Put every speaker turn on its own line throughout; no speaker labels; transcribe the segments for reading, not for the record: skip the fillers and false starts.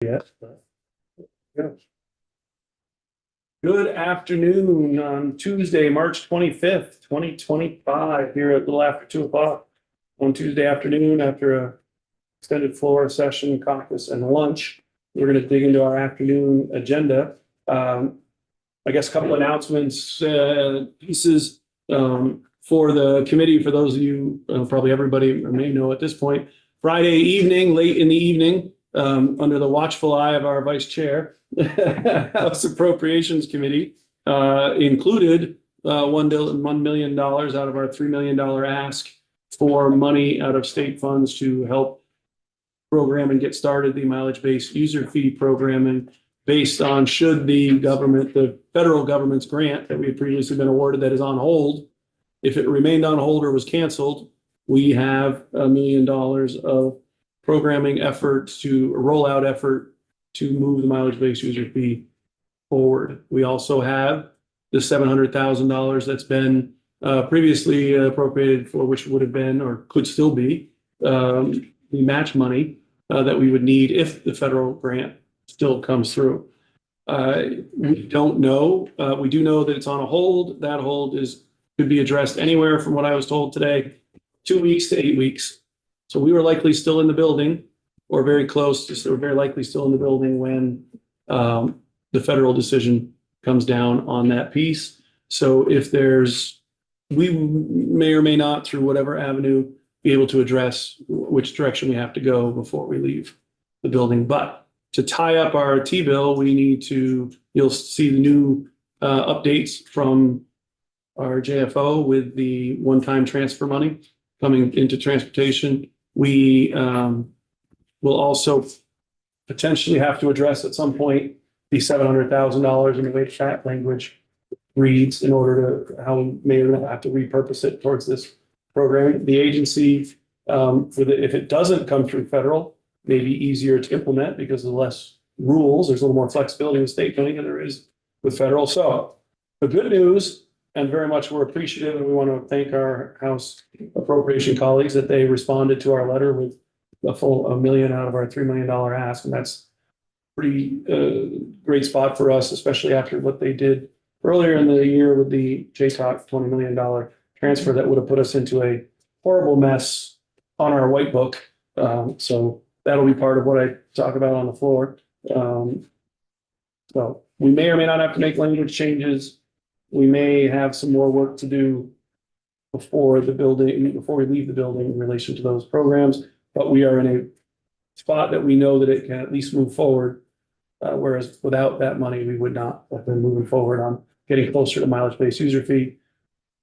Yes. Yeah. Good afternoon on Tuesday, March 25th, 2025, here at a little after 2 o'clock on Tuesday afternoon after a extended floor session, caucus and lunch. We're going to dig into our afternoon agenda. I guess a couple announcements, pieces for the committee. For those of you, probably everybody may know at this point, Friday evening, late in the evening, under the watchful eye of our vice chair, House Appropriations Committee, included $1 million out of our $3 million ask for money out of state funds to help program and get started the mileage-based user fee programming based on should the federal government's grant that we had previously been awarded that is on hold, if it remained on hold or was canceled, we have $1 million of programming efforts to rollout effort to move the mileage-based user fee forward. We also have the $700,000 that's been previously appropriated for, which would have been or could still be the match money that we would need if the federal grant still comes through. We don't know. We do know that it's on a hold. That hold could be addressed anywhere from what I was told today, 2 weeks to 8 weeks. So we were likely still in the building or very close to, or very likely still in the building when the federal decision comes down on that piece. So if we may or may not, through whatever avenue, be able to address which direction we have to go before we leave the building. But to tie up our T-bill, you'll see the new updates from our JFO with the one-time transfer money coming into transportation. We will also potentially have to address at some point the $700,000 in the way that language reads in order to how we may or may not have to repurpose it towards this program. The agency, if it doesn't come through federal, may be easier to implement because of less rules. There's a little more flexibility with state funding than there is with federal. So the good news, and very much we're appreciative, and we want to thank our House appropriation colleagues that they responded to our letter with a full $1 million out of our $3 million ask. And that's pretty great spot for us, especially after what they did earlier in the year with the JTOC $20 million transfer that would have put us into a horrible mess on our white book. So that'll be part of what I talk about on the floor. So we may or may not have to make language changes. We may have some more work to do before we leave the building in relation to those programs, but we are in a spot that we know that it can at least move forward. Whereas without that money, we would not have been moving forward on getting closer to mileage-based user fee.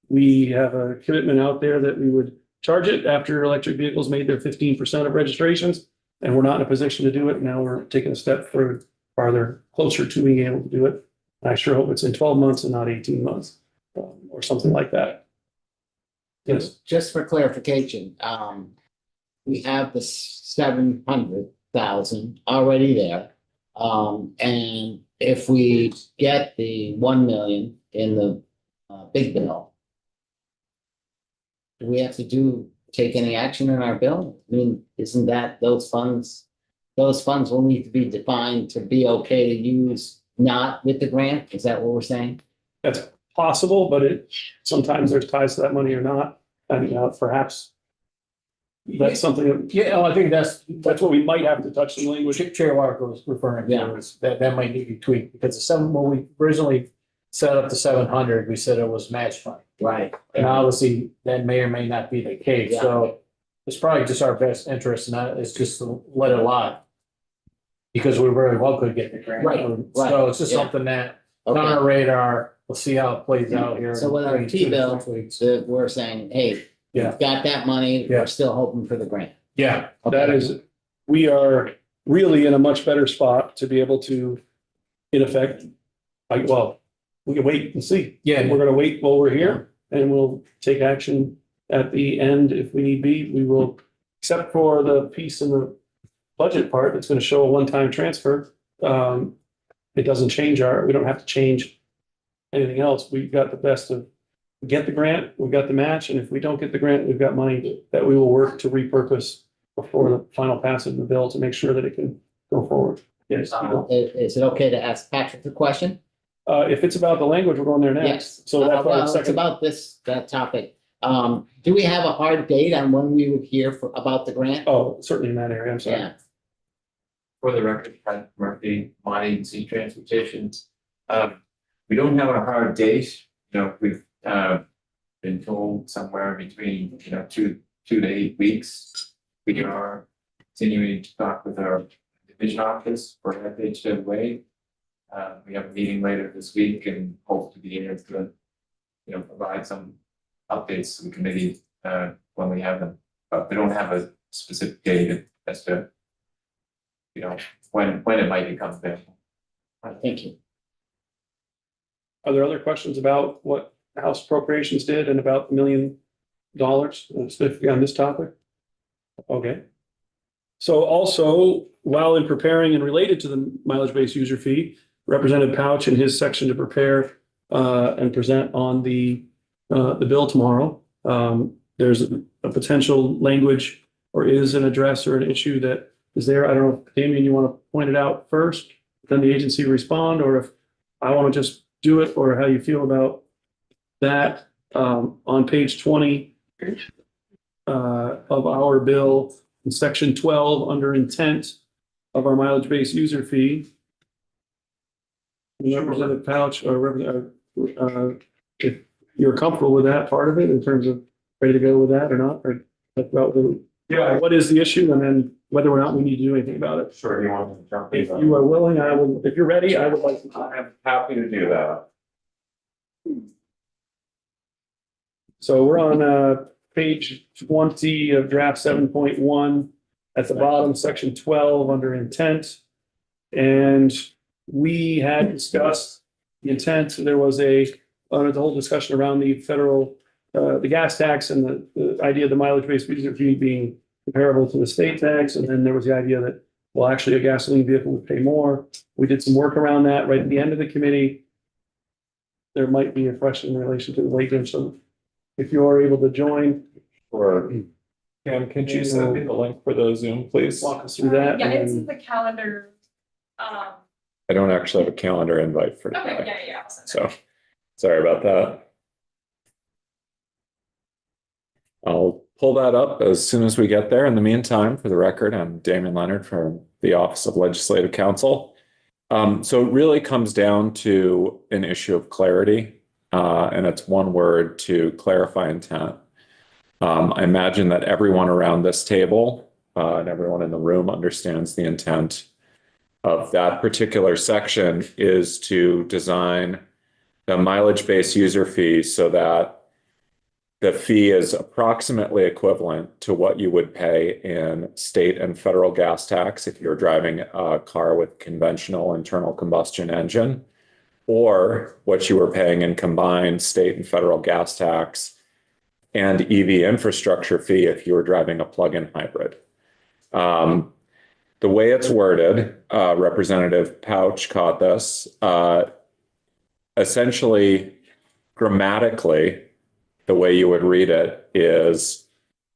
We have a commitment out there that we would charge it after electric vehicles made their 15% of registrations, and we're not in a position to do it. Now we're taking a step farther closer to being able to do it. I sure hope it's in 12 months and not 18 months or something like that. Yes.
Just for clarification, we have the 700,000 already there. And if we get the 1 million in the big bill, do we have to take any action in our bill? I mean, isn't that those funds will need to be defined to be okay to use not with the grant? Is that what we're saying?
That's possible, but sometimes there's ties to that money or not. And perhaps that's something.
Yeah, I think that's
what we might have to touch the language.
Chair Walker was referring to is that might need to be tweaked because when we originally set up the 700, we said it was match money.
Right.
And obviously that may or may not be the case.
Yeah.
So it's probably just our best interest, and that is just to let it lie. Because we very well could get the grant.
Right.
So it's just something that on our radar. We'll see how it plays out here.
So with our T-bill, we're saying, hey, we've got that money. We're still hoping for the grant.
Yeah.
Okay.
We are really in a much better spot to be able to, in effect, we can wait and see.
Yeah.
We're going to wait while we're here, and we'll take action at the end if we need be. We will, except for the piece in the budget part that's going to show a one-time transfer. It doesn't change we don't have to change anything else. We've got the best of get the grant, we've got the match, and if we don't get the grant, we've got money that we will work to repurpose before the final passage of the bill to make sure that it can go forward. Yes.
Is it okay to ask Patrick the question?
If it's about the language, we're going there
Yes.
next. So that's why
Well,
it's
it's
second.
about that topic. Do we have a hard date on when we would hear about the grant?
Oh, certainly in that area, I'm sorry.
Yeah,
For the record, Frank Murphy, Monty Sea Transportation. We don't have a hard date, we've been told somewhere between, 2 to 8 weeks. We are continuing to talk with our division office for FHWA. We have a meeting later this week and hope to be able to, provide some updates to the committee when we have them. But we don't have a specific date as to, when it might become available.
thank you.
Are there other questions about what House appropriations did and about $1 million specifically on this topic? Okay. So also, while in preparing and related to the mileage-based user fee, Representative Pouch in his section to prepare and present on the bill tomorrow, there's a potential language or is an address or an issue that is there. I don't know if Damien, you want to point it out first, then the agency respond, or if I want to just do it, or how you feel about that. On page 20 of our bill, in section 12, under intent of our mileage-based user fee. Representative Pouch, or if you're comfortable with that part of it in terms of ready to go with that or not, or about what is the issue, and then whether or not we need to do anything about it.
Sure, you want to jump in?
If you are willing, I will, if you're ready, I would like to.
I am happy to do that.
So we're on page 20 of draft 7.1 at the bottom, section 12 under intent. And we had discussed the intent. There was the whole discussion around the federal, the gas tax and the idea of the mileage-based user fee being comparable to the state tax. And then there was the idea that, well, actually a gasoline vehicle would pay more. We did some work around that right at the end of the committee. There might be a question in relation to the language. So if you are able to join,
Or Cam, can you send me the link for the Zoom, please?
walk us through that.
Yeah,
and
it's
then-
in the calendar.
I don't actually have a calendar invite for
Okay,
today,
yeah. I'll send it.
so sorry about that. I'll pull that up as soon as we get there. In the meantime, for the record, I'm Damon Leonard from the Office of Legislative Counsel. So it really comes down to an issue of clarity, and it's one word: to clarify intent. I imagine that everyone around this table and everyone in the room understands the intent of that particular section is to design a mileage-based user fee so that the fee is approximately equivalent to what you would pay in state and federal gas tax if you're driving a car with conventional internal combustion engine, or what you were paying in combined state and federal gas tax and EV infrastructure fee if you were driving a plug-in hybrid. The way it's worded, Representative Pouch caught this, essentially grammatically, the way you would read it is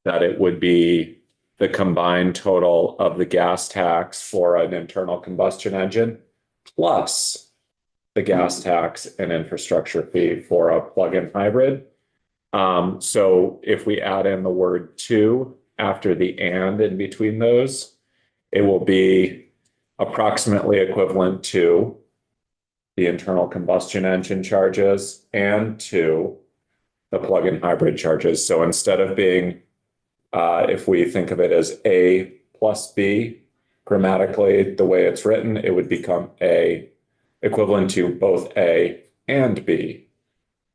that it would be the combined total of the gas tax for an internal combustion engine plus the gas tax and infrastructure fee for a plug-in hybrid. So if we add in the word "to" after the "and" in between those, it will be approximately equivalent to the internal combustion engine charges and to the plug-in hybrid charges. So instead of being, if we think of it as A plus B, grammatically, the way it's written, it would become A equivalent to both A and B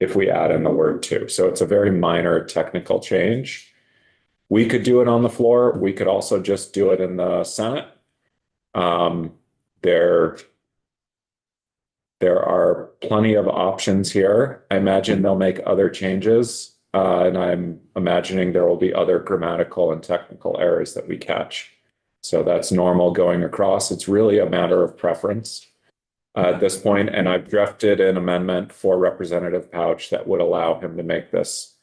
if we add in the word "to." So it's a very minor technical change. We could do it on the floor. We could also just do it in the Senate. There are plenty of options here. I imagine they'll make other changes, and I'm imagining there will be other grammatical and technical errors that we catch. So that's normal going across. It's really a matter of preference at this point, and I've drafted an amendment for Representative Pouch that would allow him to make this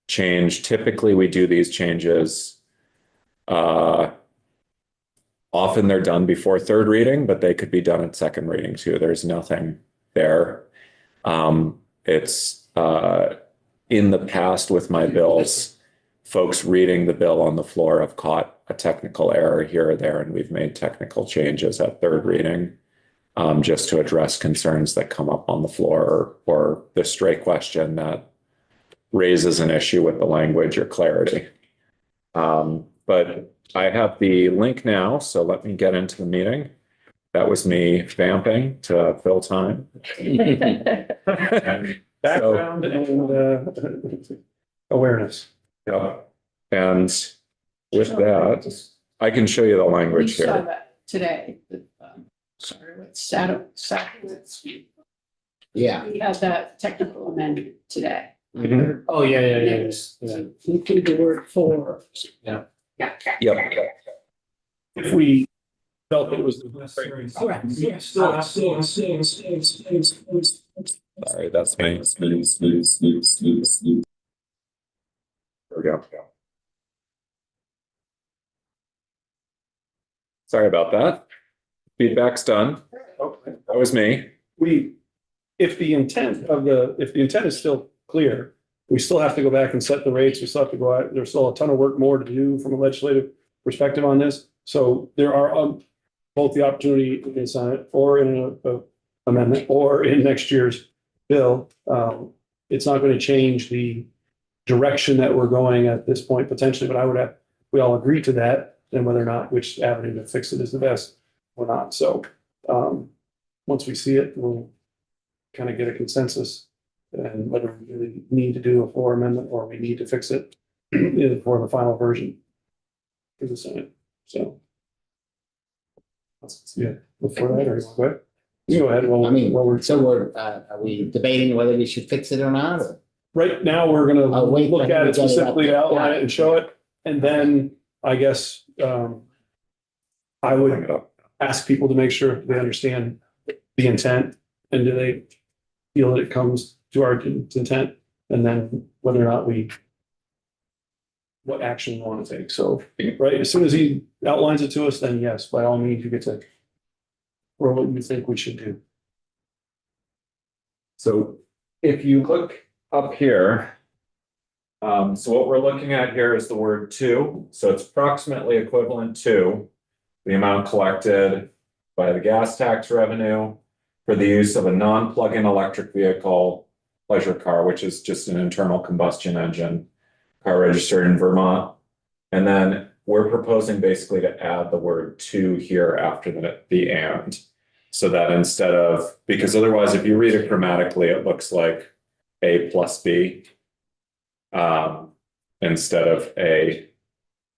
change. Typically, we do these changes Often they're done before third reading, but they could be done at second reading too. There's nothing there. It's in the past with my bills, folks reading the bill on the floor have caught a technical error here or there, and we've made technical changes at third reading just to address concerns that come up on the floor or the stray question that raises an issue with the language or clarity. But I have the link now, so let me get into the meeting. That was me vamping to fill time.
Background and awareness.
Yeah. And with that, I can show you the
We
language
saw
here.
that today, sorry, with Sato.
Yeah,
We had that technical amendment today.
Mhm.
Oh, yeah.
Yes. Include the word for.
Yeah.
Yeah.
Yep.
If we felt it was necessary.
Correct, yes.
Sorry, that's me. There we go. Sorry about that. Feedback's done.
Okay.
That was me.
If the intent is still clear, we still have to go back and set the rates. We still have to go out. There's still a ton of work more to do from a legislative perspective on this. So there are both the opportunity in the Senate or in a amendment or in next year's bill. It's not going to change the direction that we're going at this point potentially, but we all agree to that, and whether or not which avenue to fix it is the best or not. So once we see it, we'll kind of get a consensus and whether we really need to do a floor amendment or we need to fix it for the final version for the Senate. So. Yeah, before that, or you go ahead. You go ahead.
I mean,
while we're,
so are we debating whether we should fix it or not, or?
right now, we're gonna
I'll wait for
look
him
at
to
it
get it up
specifically,
there.
outline it and show it. And then I guess I
Bring
would
it up.
ask people to make sure they understand the intent and do they feel that it comes to our intent, and then whether or not what action we want to take. So, right, as soon as he outlines it to us, then yes, by all means, you get to or what you think we should do.
So if you look up here, so what we're looking at here is the word to, so it's approximately equivalent to the amount collected by the gas tax revenue for the use of a non-plug-in electric vehicle, pleasure car, which is just an internal combustion engine, car registered in Vermont. And then we're proposing basically to add the word to here after the and. So that instead of, because otherwise if you read it grammatically, it looks like A plus B. Instead of A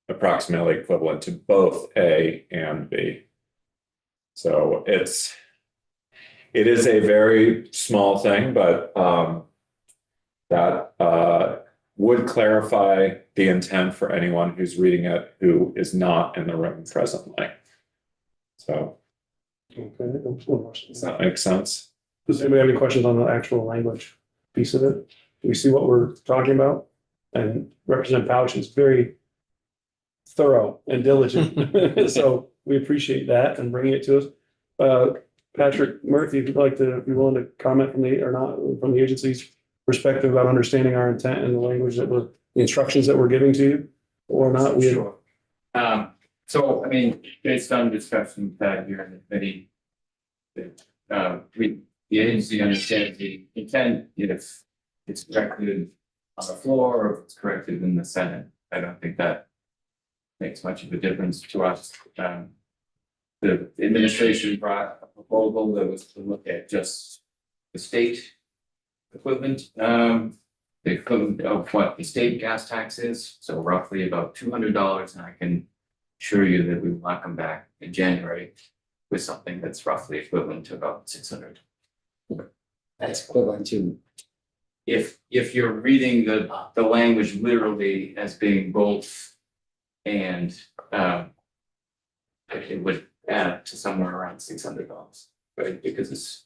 approximately equivalent to both A and B. So it is a very small thing, but that would clarify the intent for anyone who's reading it who is not in the room presently. So
Okay.
does that make sense?
Does anybody have any questions on the actual language piece of it? Do we see what we're talking about? And Representative Pouch is very thorough and diligent. So we appreciate that and bringing it to us. Patrick Murphy, if you'd like to be willing to comment from the agency's perspective about understanding our intent and the language the instructions that we're giving to you or not.
Sure. So, I mean, based on discussion we've had here in the committee, the agency understands the intent if it's corrected on the floor or if it's corrected in the Senate. I don't think that makes much of a difference to us. The administration brought a proposal that was to look at just the state equivalent, the equivalent of what the state gas tax is, so roughly about $200, and I can assure you that we will not come back in January with something that's roughly equivalent to about 600.
That's equivalent to,
If you're reading the language literally as being both and it would add to somewhere around $600, right? Because it's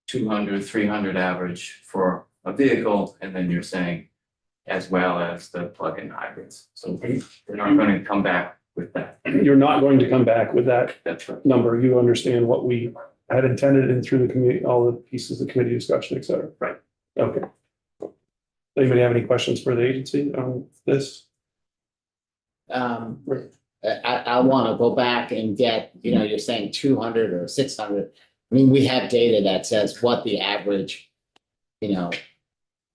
200, 300 average for a vehicle, and then you're saying as well as the plug-in hybrids. So we're not going to come back with that.
You're not going to come back with that
That's right.
number. You understand what we had intended and through the committee, all the pieces of committee discussion, et cetera.
Right.
Okay. Anybody have any questions for the agency on this?
I want to go back and get, you're saying 200 or 600. I mean, we have data that says what the average,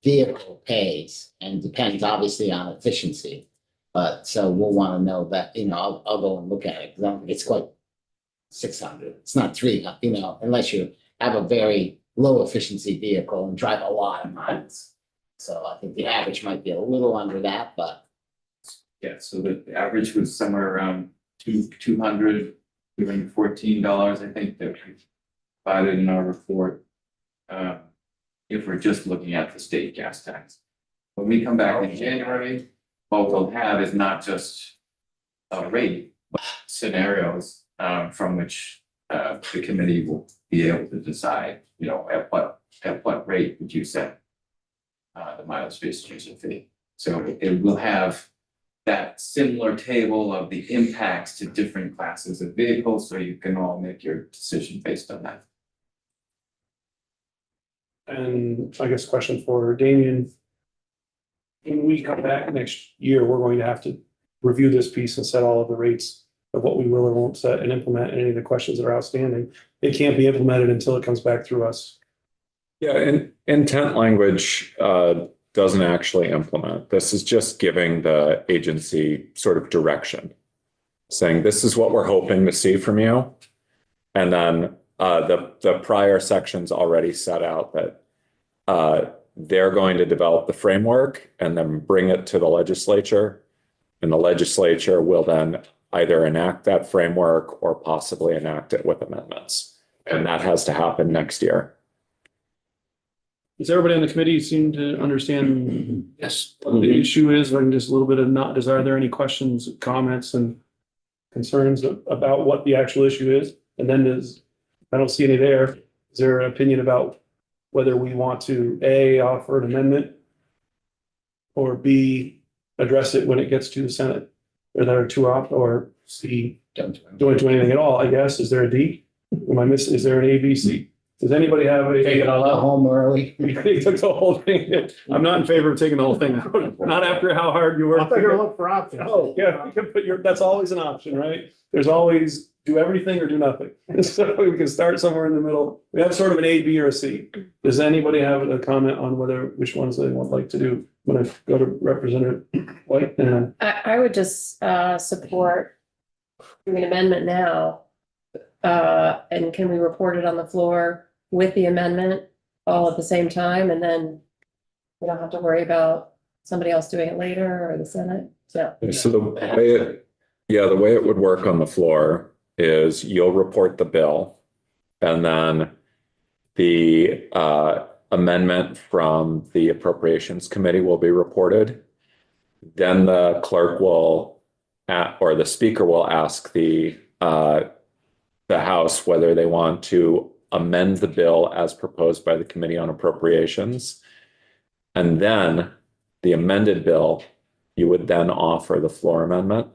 vehicle pays and depends obviously on efficiency. But so we'll want to know that, I'll go and look at it, because it's quite 600. It's not 300, unless you have a very low efficiency vehicle and drive a lot of miles. So I think the average might be a little under that, but
Yeah, so the average was somewhere around $214, I think, that we provided in our report. If we're just looking at the state gas tax. When we come back in January, what we'll have is not just a rate, but scenarios from which the committee will be able to decide, at what rate would you set the mileage-based user fee. So it will have that similar table of the impacts to different classes of vehicles, so you can all make your decision based on that.
And I guess question for Damian. When we come back next year, we're going to have to review this piece and set all of the rates of what we will or won't set and implement any of the questions that are outstanding. It can't be implemented until it comes back through us.
Yeah, and intent language doesn't actually implement. This is just giving the agency sort of direction, saying this is what we're hoping to see from you. And then the prior sections already set out that they're going to develop the framework and then bring it to the legislature. And the legislature will then either enact that framework or possibly enact it with amendments. And that has to happen next year.
Does everybody on the committee seem to understand
Yes.
what the issue is? Or just a little bit of not, are there any questions, comments and concerns about what the actual issue is? And then I don't see any there. Is there an opinion about whether we want to A, offer an amendment or B, address it when it gets to the Senate? Are there two options, or C, don't do anything at all, I guess? Is there a D? Am I missing? Is there an A, B, C? Does anybody have a?
Take it all
go
out.
home early.
They took the whole thing. I'm not in favor of taking the whole thing out. Not after how hard you
I'll
work.
figure look for options.
Oh, yeah, you can put that's always an option, right? There's always do everything or do nothing. So we can start somewhere in the middle. We have sort of an A, B, or a C. Does anybody have a comment on which ones they would like to do? When I go to Representative White, and
I would just support doing an amendment now. And can we report it on the floor with the amendment all at the same time? And then we don't have to worry about somebody else doing it later or the Senate. So
So the way it would work on the floor is you'll report the bill, and then the amendment from the Appropriations Committee will be reported. Then the clerk will, or the speaker will ask the House whether they want to amend the bill as proposed by the Committee on Appropriations. And then the amended bill, you would then offer the floor amendment.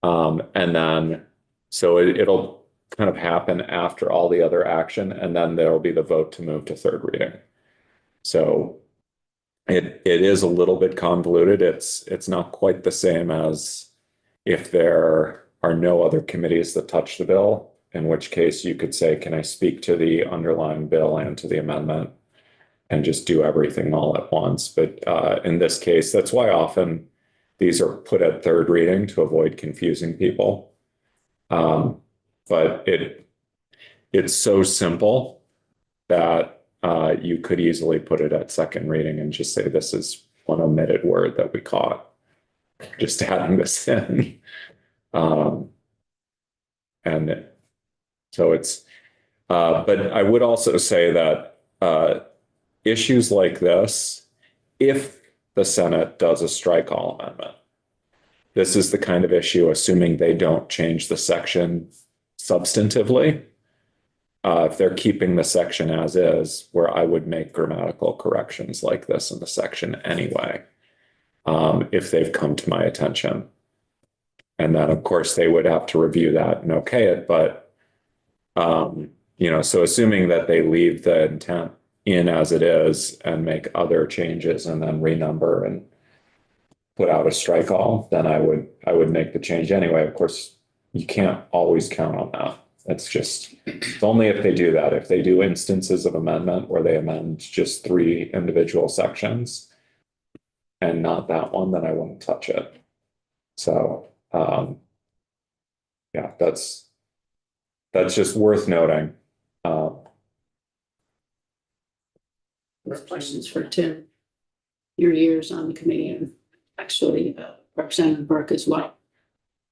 And then, so it'll kind of happen after all the other action, and then there'll be the vote to move to third reading. So it is a little bit convoluted. It's not quite the same as if there are no other committees that touch the bill, in which case you could say, can I speak to the underlying bill and to the amendment and just do everything all at once? But in this case, that's why often these are put at third reading to avoid confusing people. But it's so simple that you could easily put it at second reading and just say, this is one omitted word that we caught, just adding this in. And so it's, but I would also say that issues like this, if the Senate does a strike all amendment, this is the kind of issue, assuming they don't change the section substantively, if they're keeping the section as is, where I would make grammatical corrections like this in the section anyway, if they've come to my attention. And then, of course, they would have to review that and okay it, but so assuming that they leave the intent in as it is and make other changes and then renumber and put out a strike all, then I would make the change anyway. Of course, you can't always count on that. It's only if they do that. If they do instances of amendment where they amend just 3 individual sections and not that one, then I wouldn't touch it. So, yeah, that's just worth noting.
Questions for Tim. Your years on the committee and actually Representative Burke as well.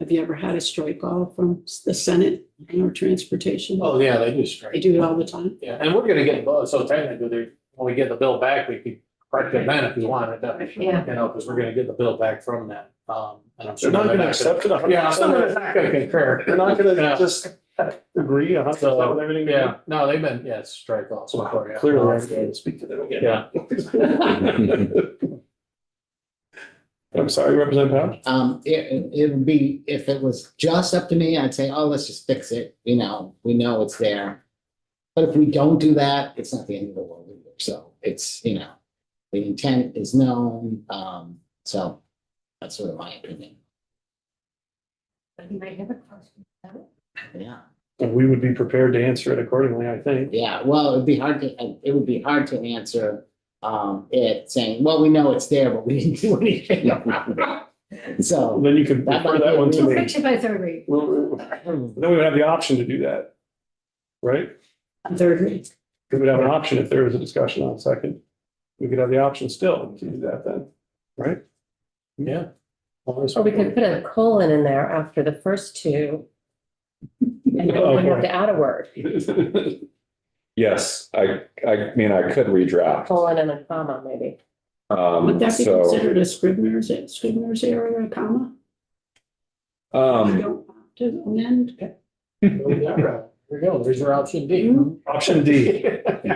Have you ever had a strike call from the Senate or transportation?
Oh, yeah, they do
They
strike.
do it all the time.
Yeah, and we're gonna get, so technically, when we get the bill back, we could correct it then if you wanted to.
Yeah.
Because we're gonna get the bill back from them. And I'm
They're not gonna accept it. 100%.
Yeah, I'm not gonna concur.
They're not gonna
Yeah.
just agree 100%
So,
with everything.
yeah, no, they've been, yeah, it's strike calls. before, yeah.
Clearly, I'm going to speak to them again.
Yeah.
I'm sorry, Representative Powell?
It would be, if it was just up to me, I'd say, oh, let's just fix it, we know it's there. But if we don't do that, it's not the end of the world either, so it's, the intent is known, so that's sort of my opinion.
You might have a question.
Yeah,
And we would be prepared to answer it accordingly, I think.
yeah, well, it would be hard to answer, it saying, well, we know it's there, but we didn't do anything about it. So,
Then you could
That
refer
might
that
be
one to
a-
me.
it by third read.
Then we would have the option to do that. Right?
On third read.
We would have an option if there was a discussion on second. We could have the option still to do that then, right?
Yeah.
Or we could put a colon in there after the first 2. And then
Oh,
we have
boy.
to add a word,
Yes, I mean, I could redraft.
colon and a comma, maybe.
Would that be
So,
considered a Scrivener's error or a comma? You don't want to amend?
There we go, there's your option D.
Option D.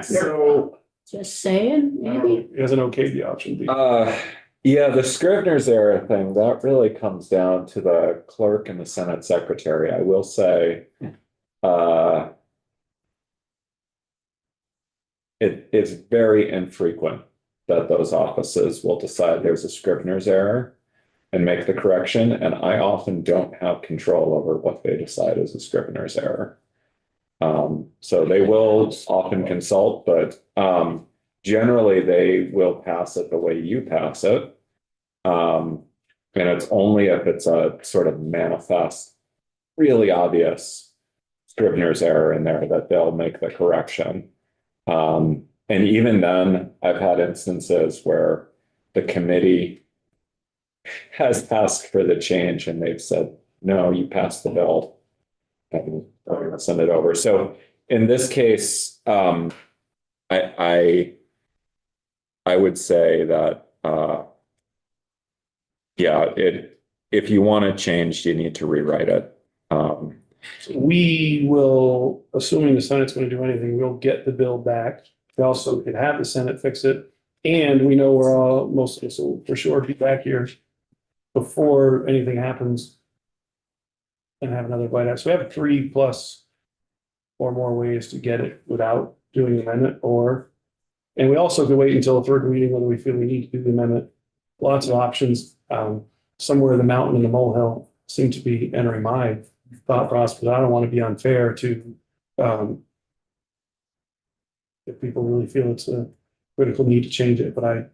So,
Just saying, maybe?
he hasn't okayed the option D.
yeah, the Scrivener's error thing, that really comes down to the clerk and the Senate secretary. I will say, it's very infrequent that those offices will decide there's a Scrivener's error and make the correction, and I often don't have control over what they decide is a Scrivener's error. So they will often consult, but generally they will pass it the way you pass it. And it's only if it's a sort of manifest, really obvious Scrivener's error in there that they'll make the correction. And even then, I've had instances where the committee has asked for the change and they've said, no, you passed the bill. And we're gonna send it over. So in this case, I would say that, yeah, if you want to change, you need to rewrite it.
We will, assuming the Senate's gonna do anything, we'll get the bill back. We also can have the Senate fix it. And we know we're all, most of us will for sure be back here before anything happens. And have another bite out. So we have 3+ or more ways to get it without doing the amendment and we also can wait until the third reading whether we feel we need to do the amendment. Lots of options. Somewhere the mountain and the molehill seem to be entering my thought process, but I don't want to be unfair to if people really feel it's a critical need to change it, but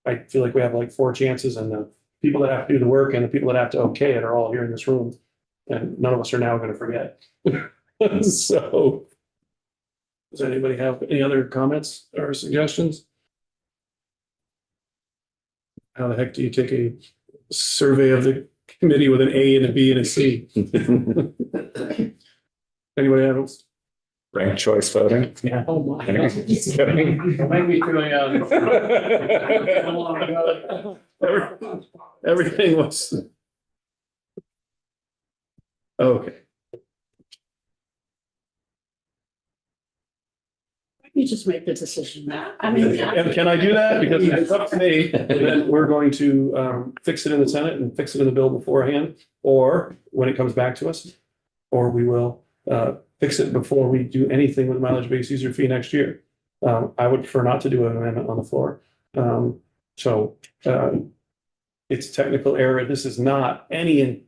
I feel like we have like 4 chances and the people that have to do the work and the people that have to okay it are all here in this room. And none of us are now going to forget. So, does anybody have any other comments or suggestions? How the heck do you take a survey of the committee with an A and a B and a C? Anybody have?
Ranked choice voting.
Yeah.
Oh, my.
Just kidding.
Maybe doing,
Everything was. Okay.
You just make the decision, Matt. I mean.
And can I do that? Because if it's up to me, then we're going to fix it in the Senate and fix it in the bill beforehand, or when it comes back to us. Or we will fix it before we do anything with mileage-based user fee next year. I would prefer not to do an amendment on the floor. So it's technical error. This is not any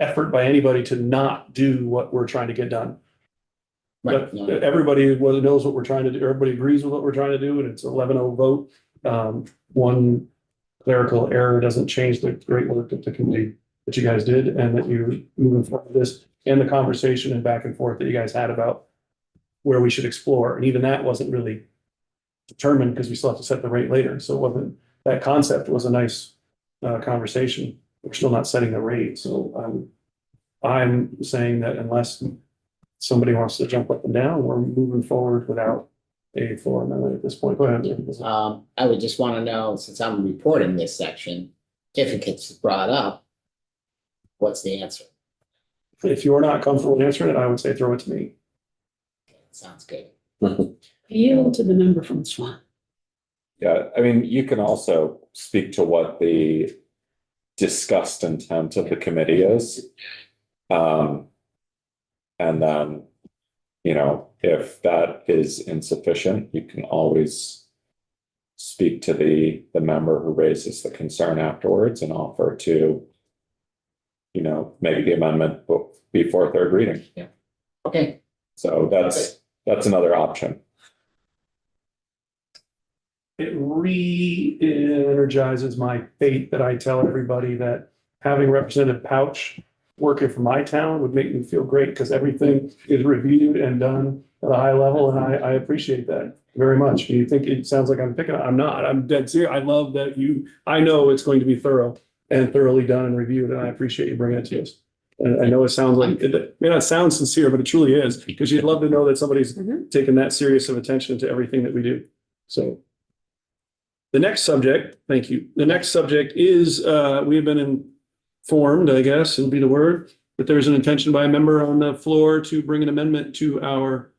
effort by anybody to not do what we're trying to get done.
Right,
But everybody knows what we're trying to do. Everybody agrees with what we're trying to do, and it's 11-0 vote. One clerical error doesn't change the great work that the committee, that you guys did, and that you're moving forward with this, and the conversation and back and forth that you guys had about where we should explore. And even that wasn't really determined because we still have to set the rate later. So it wasn't, that concept was a nice conversation. We're still not setting the rate. So I'm saying that unless somebody wants to jump up and down, we're moving forward without a floor amendment at this point. Go ahead.
I would just want to know, since I'm reporting this section, if it gets brought up, what's the answer?
If you're not comfortable answering it, I would say throw it to me.
Sounds good.
Yield to the member from Swan.
Yeah, I mean, you can also speak to what the discussed intent of the committee is. And then, you know, if that is insufficient, you can always speak to the member who raises the concern afterwards and offer to, you know, make the amendment before third reading.
Okay,
So that's another option.
It re-energizes my faith that I tell everybody that having Representative Pouch working for my town would make me feel great because everything is reviewed and done at a high level, and I appreciate that very much. Do you think it sounds like I'm picking on? I'm not. I'm dead serious. I love that I know it's going to be thorough and thoroughly done and reviewed, and I appreciate you bringing it to us. And I know it sounds like, it may not sound sincere, but it truly is, because you'd love to know that somebody's taken that serious of attention to everything that we do. So the next subject, thank you. The next subject is, we have been informed, I guess, would be the word, that there's an intention by a member on the floor to bring an amendment to our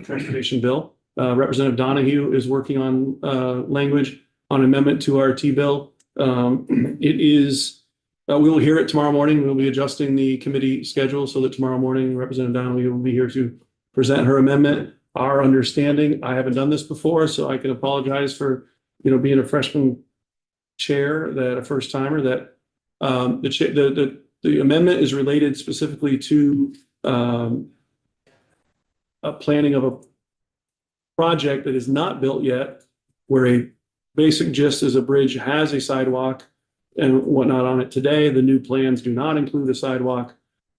transportation bill. Representative Donahue is working on language on amendment to our T-bill. It is, we will hear it tomorrow morning. We'll be adjusting the committee schedule so that tomorrow morning Representative Donahue will be here to present her amendment. Our understanding, I haven't done this before, so I can apologize for, being a freshman chair, that a first timer, that the amendment is related specifically to a planning of a project that is not built yet, where a basic gist is a bridge has a sidewalk and whatnot on it today. The new plans do not include the sidewalk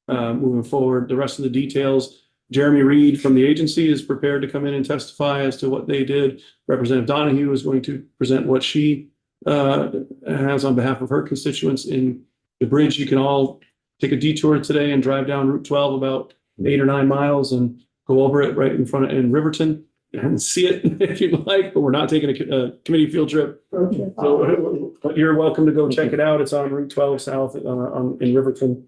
moving forward. The rest of the details, Jeremy Reed from the agency is prepared to come in and testify as to what they did. Representative Donahue is going to present what she has on behalf of her constituents in the bridge. You can all take a detour today and drive down Route 12 about 8 or 9 miles and go over it right in front in Riverton and see it if you'd like, but we're not taking a committee field trip. So, but you're welcome to go check it out. It's on Route 12 South in Riverton.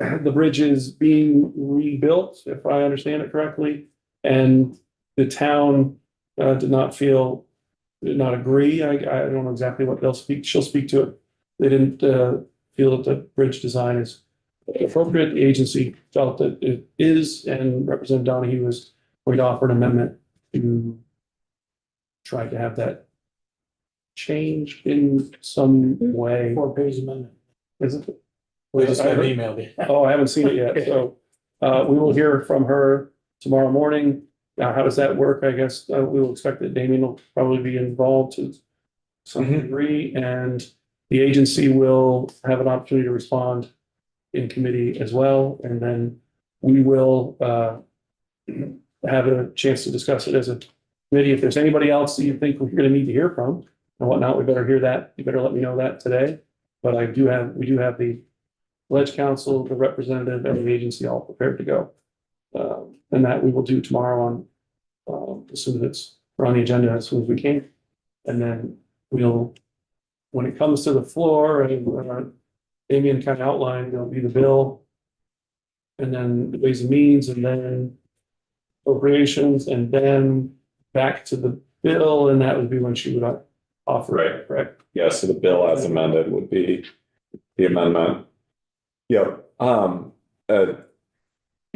The bridge is being rebuilt, if I understand it correctly, and the town did not agree. I don't know exactly what she'll speak to it. They didn't feel that the bridge design is appropriate. The agency felt that it is, and Representative Donahue was going to offer an amendment to try to have that changed in some way.
4-page amendment.
Is it?
We just got emailed you.
Oh, I haven't seen it yet. So we will hear from her tomorrow morning. How does that work? I guess we will expect that Damien will probably be involved to some degree, and the agency will have an opportunity to respond in committee as well. And then we will have a chance to discuss it as a committee. If there's anybody else that you think we're going to need to hear from and whatnot, we better hear that. You better let me know that today. But we do have the Ledge Council, the representative, and the agency all prepared to go. And that we will do tomorrow on, as soon as we're on the agenda, as soon as we can. And then when it comes to the floor, and Damien kind of outlined, there'll be the bill, and then the Ways and Means, and then appropriations and then back to the bill, and that would be when she would offer.
Right.
Correct.
Yeah, so the bill as amended would be the amendment. Yep,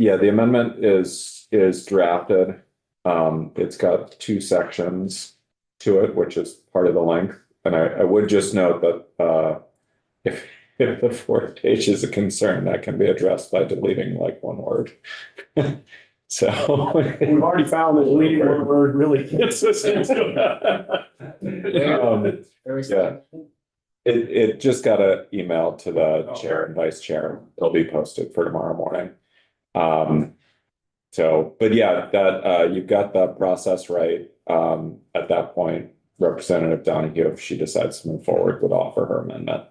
yeah, the amendment is drafted. It's got 2 sections to it, which is part of the length. And I would just note that, if the 4th page is a concern, that can be addressed by deleting like 1 word. So.
We've already found that deleting one word really gets us into.
Where is
Yeah.
that?
It just got an email to the chair and vice chair. It'll be posted for tomorrow morning. So, but yeah, that, you've got the process right. At that point, Representative Donahue, if she decides to move forward, would offer her amendment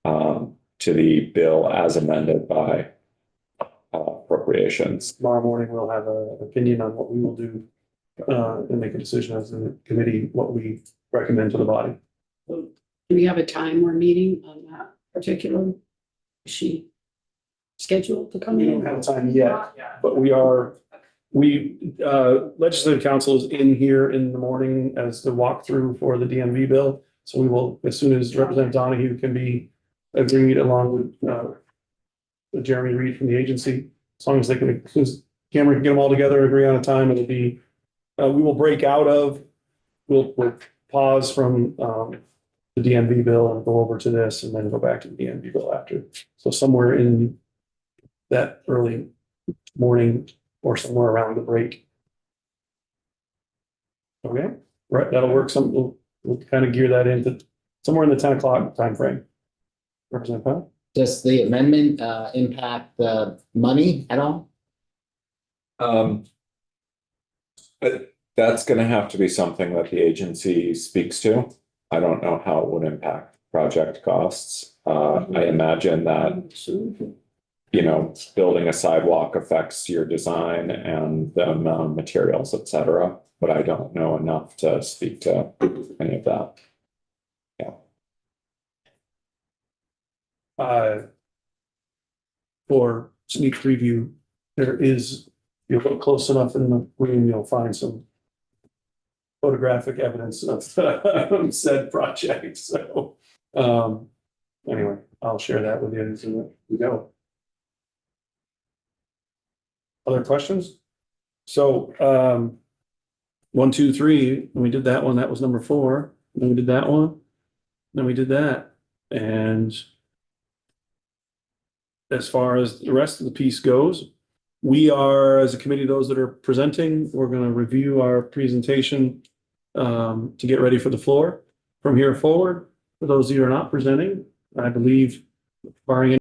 to the bill as amended by appropriations.
Tomorrow morning, we'll have an opinion on what we will do, and make a decision as a committee, what we recommend to the body.
Do we have a time we're meeting on that particular? Is she scheduled to come
We don't
in?
have time yet, but legislative council is in here in the morning as the walkthrough for the DMV bill. So we will, as soon as Representative Donahue can be agreed along with Jeremy Reed from the agency, as long as they can, as soon as Cameron can get them all together, agree on a time, it'll be, we will break out of, we'll pause from, the DMV bill and go over to this and then go back to the DMV bill after. So somewhere in that early morning or somewhere around the break. Okay, right, that'll work. We'll kind of gear that into somewhere in the 10 o'clock timeframe. Representative Powell?
Does the amendment impact the money at all?
But that's gonna have to be something that the agency speaks to. I don't know how it would impact project costs. I imagine that, you know, building a sidewalk affects your design and the amount of materials, et cetera, but I don't know enough to speak to any of that.
For sneak preview, there is, if you look close enough in the room, you'll find some photographic evidence of said project. So, anyway, I'll share that with you as we go. Other questions? So, 1, 2, 3, when we did that one, that was number 4. Then we did that one. Then we did that. And as far as the rest of the piece goes, we are, as a committee, those that are presenting, we're going to review our presentation to get ready for the floor. From here forward, for those of you who are not presenting, I believe barring